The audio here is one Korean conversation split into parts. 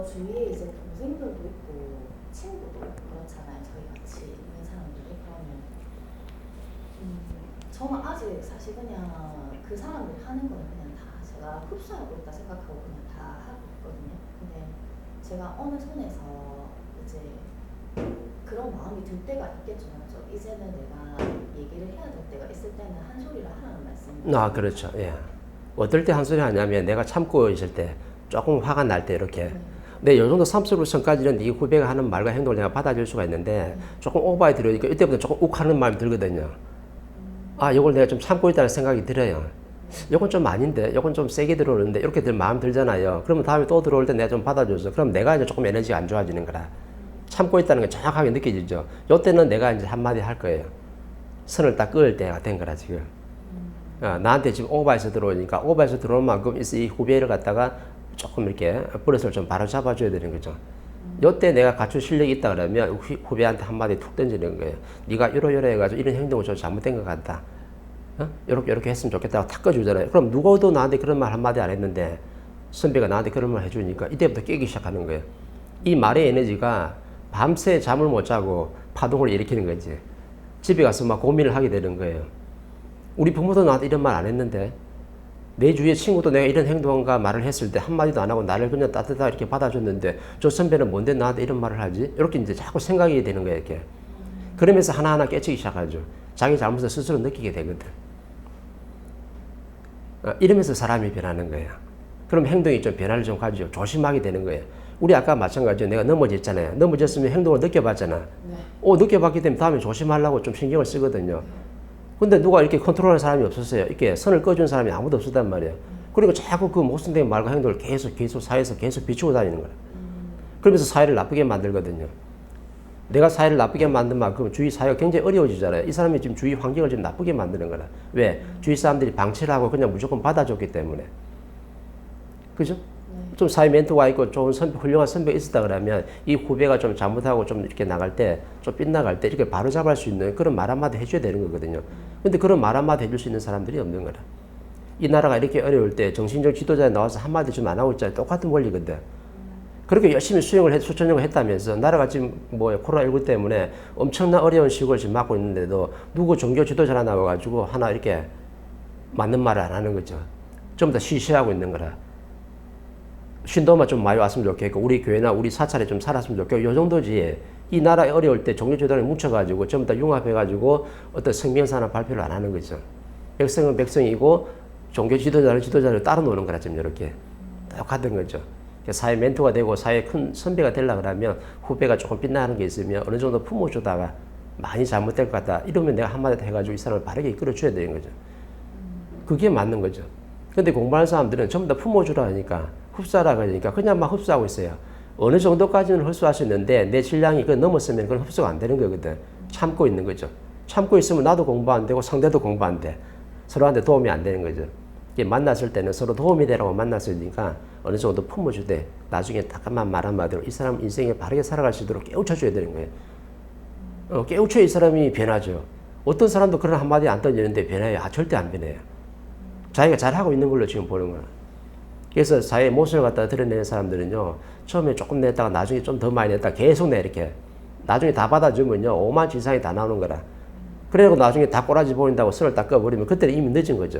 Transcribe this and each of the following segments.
주위에 이제 동생들도 있고 친구도 그렇잖아요. 저희 같이 있는 사람들이. 그러면 저는 아직 사실 그냥 그 사람들이 하는 거는 그냥 다 제가 흡수하고 있다 생각하고 그냥 다 하고 있거든요. 근데 제가 어느 선에서 이제 그런 마음이 들 때가 있겠죠. 이제는 내가 얘기를 해야 될 때가 있을 때는 한 소리를 하라는 말씀이에요. 아, 그렇죠. 예. 어떨 때 한 소리 하냐면 내가 참고 있을 때 조금 화가 날 때 이렇게. 근데 요 정도 삼수로 선까지는 네 후배가 하는 말과 행동을 내가 받아줄 수가 있는데 조금 오버해 들으니까 이때부터 조금 욱하는 마음이 들거든요. 아, 이걸 내가 좀 참고 있다는 생각이 들어요. 이건 좀 아닌데, 이건 좀 세게 들어오는데 이렇게 마음 들잖아요. 그러면 다음에 또 들어올 때 내가 좀 받아줘서 그럼 내가 이제 조금 에너지가 안 좋아지는 거라. 참고 있다는 게 정확하게 느껴지죠. 요때는 내가 이제 한마디 할 거예요. 선을 딱 그을 때가 된 거라 지금. 나한테 지금 오버해서 들어오니까 오버해서 들어온 만큼 이 후배를 갖다가 조금 이렇게 버릇을 좀 바로 잡아줘야 되는 거죠. 요때 내가 갖출 실력이 있다 그러면 후배한테 한마디 툭 던지는 거예요. 네가 이러이러 해가지고 이런 행동을 좀 잘못된 것 같다. 이렇게 했으면 좋겠다고 탁 꺼주잖아요. 그럼 누구도 나한테 그런 말 한마디 안 했는데 선배가 나한테 그런 말 해주니까 이때부터 깨기 시작하는 거예요. 이 말의 에너지가 밤새 잠을 못 자고 파동을 일으키는 거지. 집에 가서 막 고민을 하게 되는 거예요. 우리 부모도 나한테 이런 말 안 했는데 내 주위의 친구도 내가 이런 행동과 말을 했을 때 한마디도 안 하고 나를 그냥 따뜻하게 이렇게 받아줬는데 저 선배는 뭔데 나한테 이런 말을 하지? 이렇게 이제 자꾸 생각이 되는 거예요, 이렇게. 그러면서 하나하나 깨치기 시작하죠. 자기 잘못을 스스로 느끼게 되거든. 이러면서 사람이 변하는 거예요. 그럼 행동이 좀 변화를 좀 가지고 조심하게 되는 거예요. 우리 아까 마찬가지로 내가 넘어졌잖아요. 넘어졌으면 행동을 느껴봤잖아. 네. 느껴봤기 때문에 다음에 조심하려고 좀 신경을 쓰거든요. 근데 누가 이렇게 컨트롤하는 사람이 없었어요. 이렇게 선을 꺼준 사람이 아무도 없었단 말이에요. 그러니까 자꾸 그 모순된 말과 행동을 계속 사회에서 계속 비추고 다니는 거예요. 그러면서 사회를 나쁘게 만들거든요. 내가 사회를 나쁘게 만든 만큼 주위 사회가 굉장히 어려워지잖아요. 이 사람이 지금 주위 환경을 좀 나쁘게 만드는 거라. 왜? 주위 사람들이 방치를 하고 그냥 무조건 받아줬기 때문에. 그죠? 좀 사회 멘토가 있고 좋은 선배, 훌륭한 선배가 있었다 그러면 이 후배가 좀 잘못하고 좀 이렇게 나갈 때, 좀 빗나갈 때 이렇게 바로 잡을 수 있는 그런 말 한마디 해줘야 되는 거거든요. 근데 그런 말 한마디 해줄 수 있는 사람들이 없는 거라. 이 나라가 이렇게 어려울 때 정신적 지도자에 나와서 한마디 좀 안 하고 있잖아요. 똑같은 원리거든. 그렇게 열심히 수천년을 했다면서 나라가 지금 코로나19 때문에 엄청난 어려운 시국을 지금 맞고 있는데도 누구 종교 지도자나 나와가지고 하나 이렇게 맞는 말을 안 하는 거죠. 좀 더 쉬쉬하고 있는 거라. 신도만 좀 많이 왔으면 좋겠고 우리 교회나 우리 사찰에 좀 살았으면 좋겠고 요 정도지. 이 나라 어려울 때 종교 지도자를 뭉쳐가지고 전부 다 융합해가지고 어떤 성명사나 발표를 안 하는 거죠. 백성은 백성이고 종교 지도자를 따로 노는 거라 지금 이렇게 똑같은 거죠. 사회 멘토가 되고 사회 큰 선배가 되려고 그러면 후배가 조금 빛나는 게 있으면 어느 정도 품어주다가 많이 잘못될 것 같다 이러면 내가 한마디 해가지고 이 사람을 바르게 이끌어줘야 되는 거죠. 그게 맞는 거죠. 근데 공부하는 사람들은 전부 다 품어주라 하니까 흡수하라 그러니까 그냥 막 흡수하고 있어요. 어느 정도까지는 흡수할 수 있는데 내 질량이 그걸 넘었으면 그건 흡수가 안 되는 거거든. 참고 있는 거죠. 참고 있으면 나도 공부 안 되고 상대도 공부 안 돼. 서로한테 도움이 안 되는 거죠. 만났을 때는 서로 도움이 되라고 만났으니까 어느 정도 품어주되 나중에 따끔한 말 한마디로 이 사람 인생에 바르게 살아갈 수 있도록 깨우쳐줘야 되는 거예요. 깨우쳐야 이 사람이 변하죠. 어떤 사람도 그런 한마디 안 던지는데 변해요? 절대 안 변해요. 자기가 잘하고 있는 걸로 지금 보는 거야. 그래서 사회의 모습을 갖다 드러내는 사람들은요, 처음에 조금 냈다가 나중에 좀 더 많이 냈다가 계속 내, 이렇게. 나중에 다 받아주면요, 5만 이상이 다 나오는 거라. 그래고 나중에 다 꼬라지 보인다고 선을 딱 꺼버리면 그때는 이미 늦은 거죠.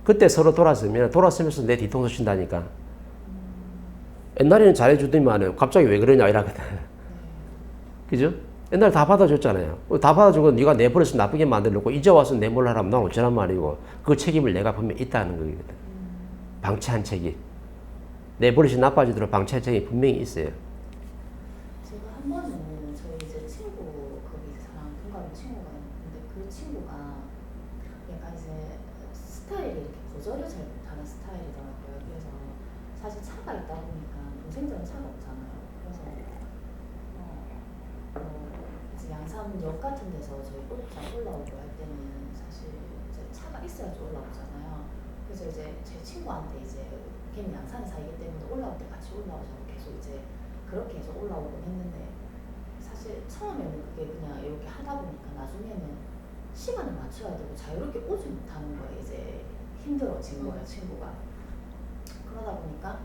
그때 서로 돌았으면서 내 뒤통수 친다니까. 옛날에는 잘해주더니만 갑자기 왜 그러냐 이러거든. 그죠? 옛날에 다 받아줬잖아요. 다 받아주고 네가 내 버릇을 나쁘게 만들었고 이제 와서 내 뭘 하라면 난 어쩌란 말이고 그 책임을 내가 분명히 있다는 거거든. 방치한 책이. 내 버릇이 나빠지도록 방치한 책이 분명히 있어요. 제가 한 번은 저희 이제 친구 거기 사람 동갑인 친구가 있는데 그 친구가 약간 이제 스타일이 이렇게 거절을 잘 못하는 스타일이더라고요. 그래서 사실 차가 있다 보니까 동생들은 차가 없잖아요. 그래서 이제 양산역 같은 데서 저희 골프장 올라오고 할 때는 사실 이제 차가 있어야지 올라오잖아요. 그래서 이제 제 친구한테 이제 걔는 양산에 살기 때문에 올라올 때 같이 올라오자고 계속 이제 그렇게 해서 올라오곤 했는데 사실 처음에는 그게 그냥 이렇게 하다 보니까 나중에는 시간을 맞춰야 되고 자유롭게 오지 못하는 거예요. 이제 힘들어진 거예요, 친구가. 그러다 보니까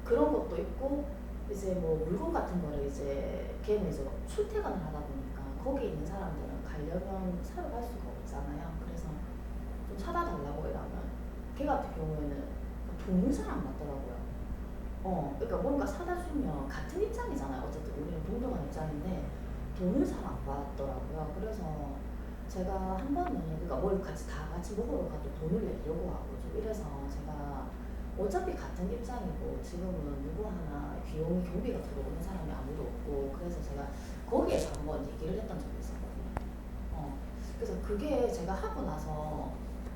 그런 것도 있고 이제 뭐 물건 같은 거를 이제 걔는 이제 출퇴근을 하다 보니까 거기 있는 사람들은 가려면 사러 갈 수가 없잖아요. 그래서 좀 사다 달라고 이러면 걔 같은 경우에는 도는 사람 같더라고요. 그러니까 뭔가 사다 주면 같은 입장이잖아요. 어쨌든 우리는 동등한 입장인데 돈을 잘 안 받더라고요. 그래서 제가 한 번은 그러니까 뭘 같이 다 같이 먹으러 가도 돈을 내려고 하고 좀 이래서 제가 어차피 같은 입장이고 지금은 누구 하나 비용이 경비가 들어오는 사람이 아무도 없고 그래서 제가 거기에서 한번 얘기를 했던 적이 있었거든요. 그래서 그게 제가 하고 나서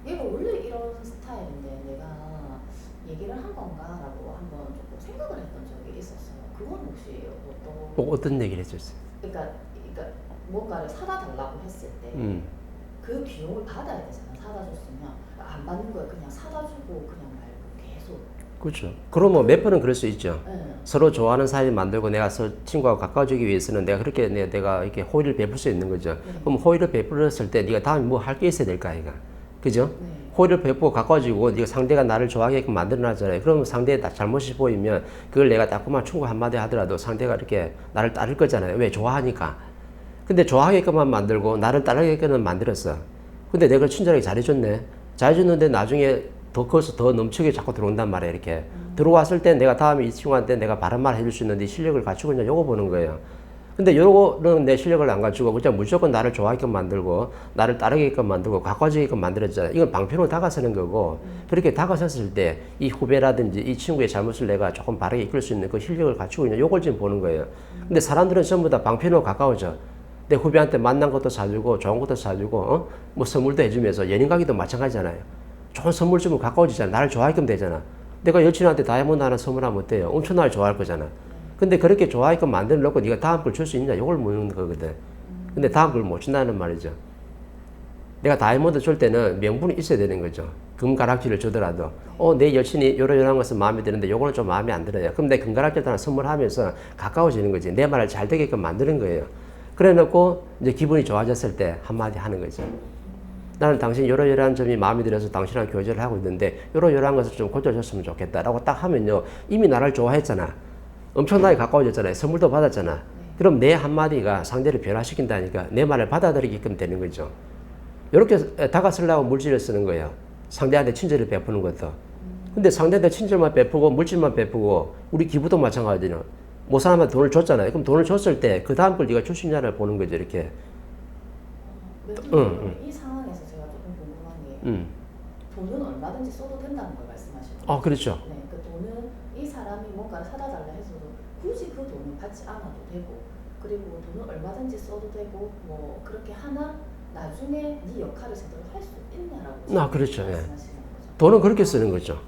얘가 원래 이런 스타일인데 내가 얘기를 한 건가라고 한번 조금 생각을 했던 적이 있었어요. 그건 혹시 어떤 얘기를 해줬어요? 그러니까 뭔가를 사다 달라고 했을 때 그 비용을 받아야 되잖아. 사다 줬으면 안 받는 거야. 그냥 사다 주고 그냥 말고 계속. 그렇죠. 그러면 몇 번은 그럴 수 있죠. 네. 서로 좋아하는 사이 만들고 내가 친구하고 가까워지기 위해서는 내가 그렇게 내가 이렇게 호의를 베풀 수 있는 거죠. 그럼 호의를 베풀었을 때 네가 다음에 뭐 할 게 있어야 될까 아이가. 그죠? 호의를 베푸고 가까워지고 네가 상대가 나를 좋아하게끔 만들어놨잖아요. 그러면 상대의 잘못이 보이면 그걸 내가 따끔한 충고 한마디 하더라도 상대가 이렇게 나를 따를 거잖아요. 왜? 좋아하니까. 근데 좋아하게끔만 만들고 나를 따르게끔만 만들었어. 근데 내가 친절하게 잘해줬네. 잘해줬는데 나중에 거기서 더 넘치게 자꾸 들어온단 말이야. 이렇게 들어왔을 때 내가 다음에 이 친구한테 내가 바른 말 해줄 수 있는 네 실력을 갖추고 있냐 요거 보는 거예요. 근데 요거는 내 실력을 안 갖추고 그냥 무조건 나를 좋아하게끔 만들고 나를 따르게끔 만들고 가까워지게끔 만들었잖아. 이건 방편으로 다가서는 거고 그렇게 다가섰을 때 이 후배라든지 이 친구의 잘못을 내가 조금 바르게 이끌 수 있는 그 실력을 갖추고 있냐 요걸 지금 보는 거예요. 근데 사람들은 전부 다 방편으로 가까워져. 내 후배한테 만난 것도 사주고 좋은 것도 사주고 뭐 선물도 해주면서 연인 관계도 마찬가지잖아요. 좋은 선물 주면 가까워지잖아. 나를 좋아하게끔 되잖아. 내가 여친한테 다이아몬드 하나 선물하면 어때요? 엄청 나를 좋아할 거잖아. 근데 그렇게 좋아하게끔 만들어 놓고 네가 다음 걸 줄 수 있냐? 이걸 묻는 거거든. 근데 다음 걸 못 준다는 말이죠. 내가 다이아몬드 줄 때는 명분이 있어야 되는 거죠. 금가락지를 주더라도 내 여친이 이런 것은 마음에 드는데 요거는 좀 마음에 안 들어요. 그럼 내 금가락지를 하나 선물하면서 가까워지는 거지. 내 말을 잘 되게끔 만드는 거예요. 그래 놓고 이제 기분이 좋아졌을 때 한마디 하는 거죠. 나는 당신 이러이러한 점이 마음에 들어서 당신이랑 교제를 하고 있는데 이러이러한 것을 좀 고쳐줬으면 좋겠다라고 딱 하면요. 이미 나를 좋아했잖아. 엄청나게 가까워졌잖아요. 선물도 받았잖아. 그럼 내 한마디가 상대를 변화시킨다니까 내 말을 받아들이게끔 되는 거죠. 이렇게 다가서려고 물질을 쓰는 거예요. 상대한테 친절을 베푸는 것도. 근데 상대한테 친절만 베푸고 물질만 베푸고 우리 기부도 마찬가지죠. 못 사람한테 돈을 줬잖아요. 그럼 돈을 줬을 때 그 다음 걸 네가 줄 수 있냐를 보는 거죠. 이렇게. 이 상황에서 제가 조금 궁금한 게 돈은 얼마든지 써도 된다는 걸 말씀하시는 거예요. 그렇죠. 네, 그 돈은 이 사람이 뭔가를 사다 달라 해서도 굳이 그 돈을 받지 않아도 되고 그리고 돈은 얼마든지 써도 되고 뭐 그렇게 하나 나중에 네 역할을 제대로 할 수 있냐라고 그렇죠. 말씀하시는 예. 거죠. 돈은 그렇게 쓰는 거죠.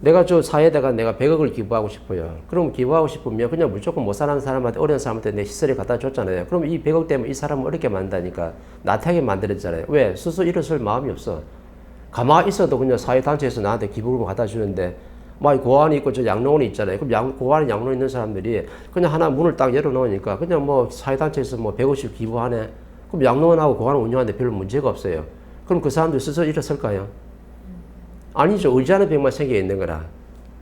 내가 저 사회에다가 내가 100억을 기부하고 싶어요. 그럼 기부하고 싶으면 그냥 무조건 못 사는 사람한테 어려운 사람한테 내 시설에 갖다 줬잖아요. 그럼 이 100억 때문에 이 사람을 어렵게 만든다니까 나태하게 만들었잖아요. 왜? 스스로 일어설 마음이 없어. 가만히 있어도 그냥 사회단체에서 나한테 기부금을 갖다 주는데 막 고아원이 있고 저 양로원이 있잖아요. 그럼 고아원 양로원 있는 사람들이 그냥 하나 문을 딱 열어놓으니까 그냥 뭐 사회단체에서 뭐 150 기부하네. 그럼 양로원하고 고아원 운영하는데 별 문제가 없어요. 그럼 그 사람들 스스로 일어설까요? 아니죠. 의지하는 벽만 생겨 있는 거라.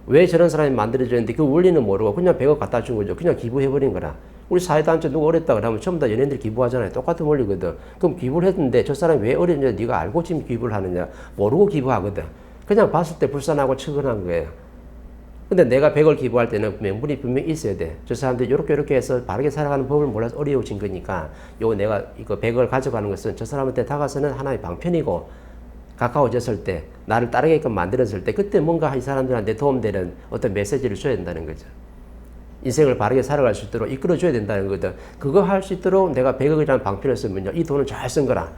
왜 저런 사람이 만들어졌는데 그 원리는 모르고 그냥 100억 갖다 준 거죠. 그냥 기부해버린 거라. 우리 사회단체 누가 어렵다 그러면 전부 다 연예인들 기부하잖아요. 똑같은 원리거든. 그럼 기부를 했는데 저 사람이 왜 어렵냐 네가 알고 지금 기부를 하느냐. 모르고 기부하거든. 그냥 봤을 때 불쌍하고 측은한 거예요. 근데 내가 100을 기부할 때는 명분이 분명히 있어야 돼. 저 사람들이 이렇게 해서 바르게 살아가는 법을 몰라서 어려워진 거니까 내가 이거 100을 가져가는 것은 저 사람한테 다가서는 하나의 방편이고 가까워졌을 때 나를 따르게끔 만들었을 때 그때 뭔가 이 사람들한테 도움되는 어떤 메시지를 줘야 된다는 거죠. 인생을 바르게 살아갈 수 있도록 이끌어줘야 된다는 거거든. 그거 할 수 있도록 내가 100억이라는 방편을 쓰면요. 이 돈을 잘 쓴 거라.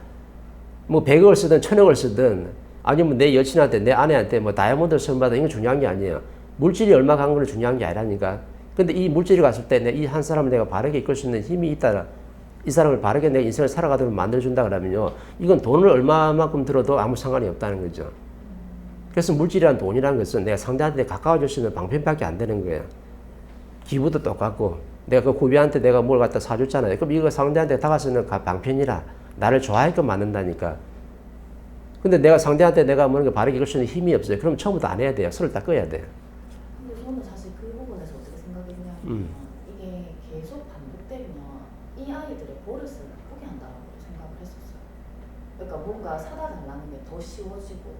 뭐 100억을 쓰든 1000억을 쓰든 아니면 내 여친한테 내 아내한테 뭐 다이아몬드를 선물받아 이건 중요한 게 아니에요. 물질이 얼마 간 거는 중요한 게 아니라니까. 근데 이 물질이 갔을 때 이 한 사람을 내가 바르게 이끌 수 있는 힘이 있다. 이 사람을 바르게 내 인생을 살아가도록 만들어준다 그러면요. 이건 돈을 얼마만큼 들어도 아무 상관이 없다는 거죠. 그래서 물질이란 돈이라는 것은 내가 상대한테 가까워질 수 있는 방편밖에 안 되는 거예요. 기부도 똑같고 내가 그 후배한테 내가 뭘 갖다 사줬잖아요. 그럼 이거 상대한테 다가서는 방편이라 나를 좋아하게끔 만든다니까. 근데 내가 상대한테 내가 뭔가 바르게 이끌 수 있는 힘이 없어요. 그럼 처음부터 안 해야 돼요. 손을 딱 꺼야 돼요. 근데 저는 사실 그 이게 계속 반복되면 이 아이들의 버릇을 바꾸게 한다고 생각을 했었어요. 그러니까 뭔가 사다 달라는 게 더 쉬워지고,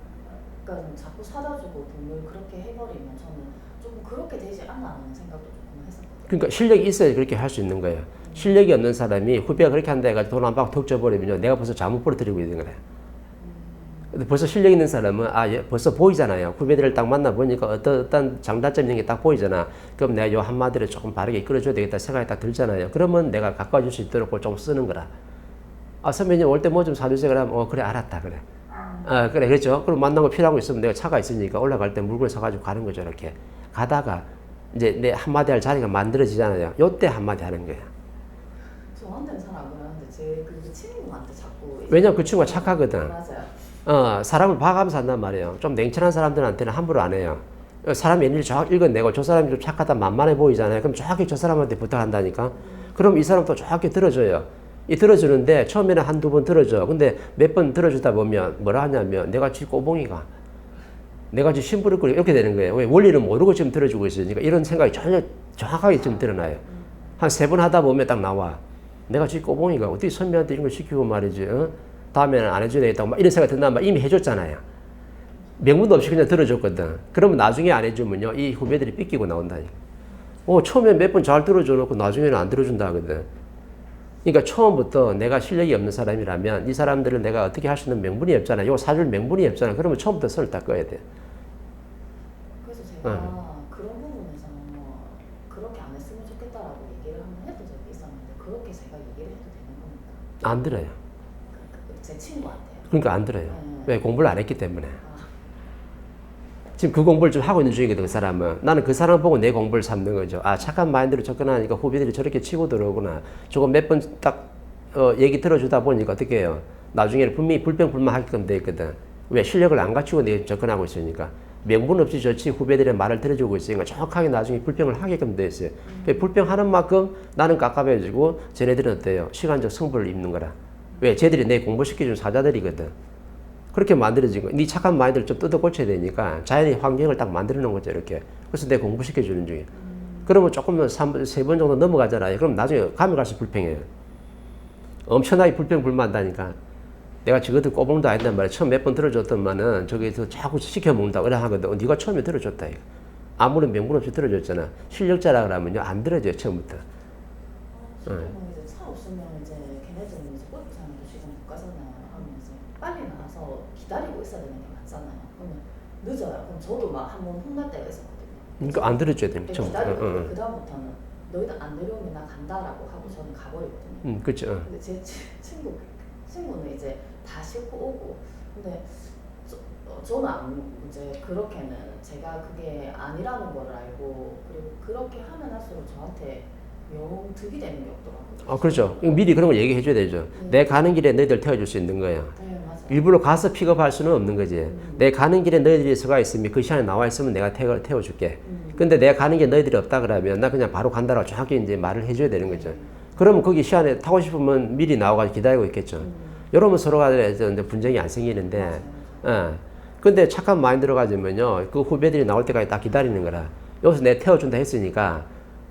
그러니까 자꾸 사다 주고 돈을 그렇게 해버리면 저는 조금 그렇게 되지 않나라는 생각도 조금 했었거든요. 그러니까 실력이 있어야 그렇게 할 수 있는 거예요. 실력이 없는 사람이 후배가 그렇게 한다 해가지고 돈 안 받고 턱 줘버리면요, 내가 벌써 잘못 벌어들이고 있는 거예요. 근데 벌써 실력 있는 사람은 벌써 보이잖아요. 후배들을 딱 만나 보니까 어떤 장단점 있는 게 딱 보이잖아. 그럼 내가 요 한마디를 조금 바르게 이끌어줘야 되겠다 생각이 딱 들잖아요. 그러면 내가 가까워질 수 있도록 그걸 좀 쓰는 거라. 선배님 올 때 뭐 좀 사주세요. 그러면 그래 알았다 그래. 그래 그렇죠. 그럼 만난 거 필요한 거 있으면 내가 차가 있으니까 올라갈 때 물건 사가지고 가는 거죠. 이렇게 가다가 이제 내 한마디 할 자리가 만들어지잖아요. 요때 한마디 하는 거야. 저한테는 잘 안 그러는데 제 그 친구한테 자꾸. 왜냐면 그 친구가 착하거든. 맞아요. 사람을 봐가면서 한단 말이에요. 좀 냉철한 사람들한테는 함부로 안 해요. 사람 얘기를 정확히 읽어내고 저 사람이 좀 착하다 만만해 보이잖아요. 그럼 정확히 저 사람한테 부탁한다니까. 그럼 이 사람도 정확히 들어줘요. 이 들어주는데 처음에는 한두 번 들어줘. 근데 몇 번 들어주다 보면 뭐라 하냐면 내가 지 꼬봉이가 내가 지금 심부름거리고 이렇게 되는 거예요. 왜? 원리는 모르고 지금 들어주고 있으니까 이런 생각이 전혀 정확하게 좀 드러나요. 한 3번 하다 보면 딱 나와. 내가 지금 꼬봉이가 어떻게 선배한테 이런 걸 시키고 말이지. 다음에는 안 해줘야 되겠다고 막 이런 생각이 든단 말 이미 해줬잖아요. 명분도 없이 그냥 들어줬거든. 그러면 나중에 안 해주면요, 이 후배들이 삐끼고 나온다니까. 처음에 몇 번 잘 들어줘놓고 나중에는 안 들어준다 하거든. 그러니까 처음부터 내가 실력이 없는 사람이라면 이 사람들을 내가 어떻게 할 수 있는 명분이 없잖아. 이거 사줄 명분이 없잖아. 그러면 처음부터 선을 딱 꺼야 돼. 그래서 제가 그런 부분에서는 그렇게 안 했으면 좋겠다라고 얘기를 한번 했던 적이 있었는데 그렇게 제가 얘기를 해도 되는 겁니까? 안 들어요. 제 친구한테요. 그러니까 안 들어요. 왜? 공부를 안 했기 때문에. 지금 그 공부를 좀 하고 있는 중이거든, 그 사람은. 나는 그 사람 보고 내 공부를 삼는 거죠. 착한 마인드로 접근하니까 후배들이 저렇게 치고 들어오구나. 저거 몇 번 딱, 얘기 들어주다 보니까 어떻게 해요? 나중에는 분명히 불평불만 하게끔 돼 있거든. 왜? 실력을 안 갖추고 내 접근하고 있으니까. 명분 없이 좋지 후배들의 말을 들어주고 있으니까 정확하게 나중에 불평을 하게끔 돼 있어요. 불평하는 만큼 나는 깝깝해지고 쟤네들은 어때요? 시간적 승부를 입는 거라. 왜? 쟤들이 내 공부시켜준 사자들이거든. 그렇게 만들어진 거. 네 착한 마인드를 좀 뜯어 고쳐야 되니까 자연의 환경을 딱 만들어 놓은 거죠, 이렇게. 그래서 내 공부시켜 주는 중이에요. 그러면 조금만 3번 정도 넘어가잖아요. 그럼 나중에 가면 갈수록 불평해요. 엄청나게 불평불만한다니까. 내가 저것들 꼬봉도 아닌단 말이야. 처음 몇 번 들어줬더만은 저기서 자꾸 시켜먹는다. 그래 하거든. 네가 처음에 들어줬다. 이거. 아무런 명분 없이 들어줬잖아. 실력자라 그러면요. 안 들어줘요, 처음부터. 이제 차 없으면 이제 걔네들은 이제 골프장도 지금 못 가잖아요. 하면 이제 빨리 나와서 기다리고 있어야 되는 게 맞잖아요. 그러면 늦어요. 그럼 저도 막 한 번 혼날 때가 있었거든요. 그러니까 안 들어줘야 됩니다. 기다리고 그 다음부터는 너희들 안 내려오면 나 간다라고 하고 저는 가버리거든요. 그렇죠. 근데 제 친구는 이제 다 싣고 오고, 근데 저는 이제 그렇게는 제가 그게 아니라는 걸 알고 그리고 그렇게 하면 할수록 저한테 영 득이 되는 게 없더라고요. 그렇죠. 미리 그런 걸 얘기해 줘야 되죠. 내 가는 길에 너희들 태워줄 수 있는 거예요. 네, 맞아요. 일부러 가서 픽업할 수는 없는 거지. 내 가는 길에 너희들이 서가 있으면 그 시간에 나와 있으면 내가 태워줄게. 근데 내가 가는 게 너희들이 없다 그러면 나 그냥 바로 간다라고 정확히 이제 말을 해줘야 되는 거죠. 그러면 거기 시간에 타고 싶으면 미리 나와가지고 기다리고 있겠죠. 이러면 서로가 이제 분쟁이 안 생기는데, 근데 착한 마인드로 가지면요, 그 후배들이 나올 때까지 딱 기다리는 거라. 여기서 내가 태워준다 했으니까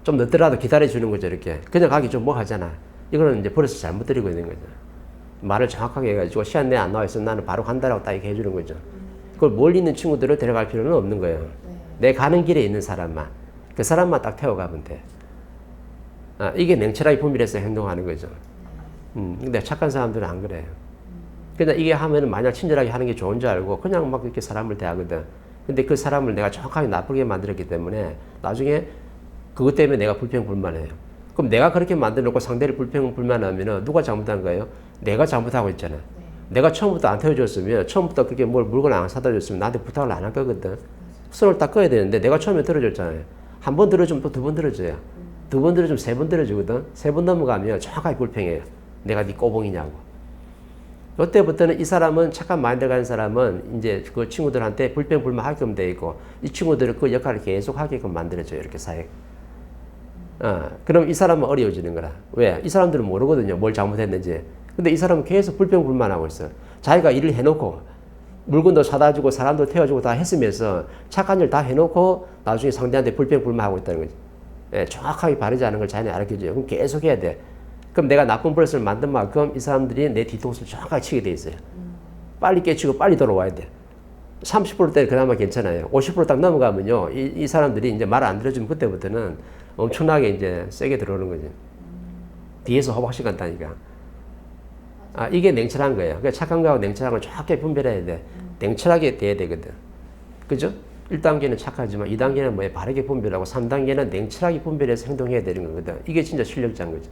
좀 늦더라도 기다려주는 거죠, 이렇게. 그냥 가기 좀 뭐 하잖아. 이거는 이제 버릇을 잘못 들이고 있는 거죠. 말을 정확하게 해가지고 시간 내에 안 나와 있으면 나는 바로 간다라고 딱 이렇게 해주는 거죠. 그걸 멀리 있는 친구들을 데려갈 필요는 없는 거예요. 내 가는 길에 있는 사람만, 그 사람만 딱 태워가면 돼. 이게 냉철하게 분별해서 행동하는 거죠. 근데 착한 사람들은 안 그래요. 그냥 이게 하면은 마냥 친절하게 하는 게 좋은 줄 알고 그냥 막 이렇게 사람을 대하거든. 근데 그 사람을 내가 정확하게 나쁘게 만들었기 때문에 나중에 그것 때문에 내가 불평불만해요. 그럼 내가 그렇게 만들어 놓고 상대를 불평불만하면은 누가 잘못한 거예요? 내가 잘못하고 있잖아. 내가 처음부터 안 태워줬으면, 처음부터 그렇게 뭘 물건 안 사다 줬으면 나한테 부탁을 안 할 거거든. 손을 딱 꺼야 되는데 내가 처음에 들어줬잖아요. 한 번 들어주면 또 2번 들어줘요. 2번 들어주면 3번 들어주거든. 3번 넘어가면 정확하게 불평해요. 내가 네 꼬봉이냐고. 이때부터는 이 사람은 착한 마인드 가는 사람은 이제 그 친구들한테 불평불만 하게끔 돼 있고 이 친구들은 그 역할을 계속 하게끔 만들어줘요. 이렇게 사회. 그럼 이 사람은 어려워지는 거라. 왜? 이 사람들은 모르거든요. 뭘 잘못했는지. 근데 이 사람은 계속 불평불만하고 있어. 자기가 일을 해놓고 물건도 사다 주고 사람도 태워주고 다 했으면서 착한 일 다 해놓고 나중에 상대한테 불평불만하고 있다는 거지. 예, 정확하게 바르지 않은 걸 자연히 알려줘요. 그럼 계속 해야 돼. 그럼 내가 나쁜 버릇을 만든 만큼 이 사람들이 내 뒤통수를 정확하게 치게 돼 있어요. 빨리 깨치고 빨리 돌아와야 돼. 30%대 그나마 괜찮아요. 50%딱 넘어가면요, 이 사람들이 이제 말 안 들어주면 그때부터는 엄청나게 이제 세게 들어오는 거지. 뒤에서 호박씨 간다니까. 아, 이게 냉철한 거예요. 그러니까 착한 거하고 냉철한 걸 정확하게 분별해야 돼. 냉철하게 돼야 되거든. 그죠? 1단계는 착하지만 2단계는 뭐에 바르게 분별하고 3단계는 냉철하게 분별해서 행동해야 되는 거거든. 이게 진짜 실력자인 거지.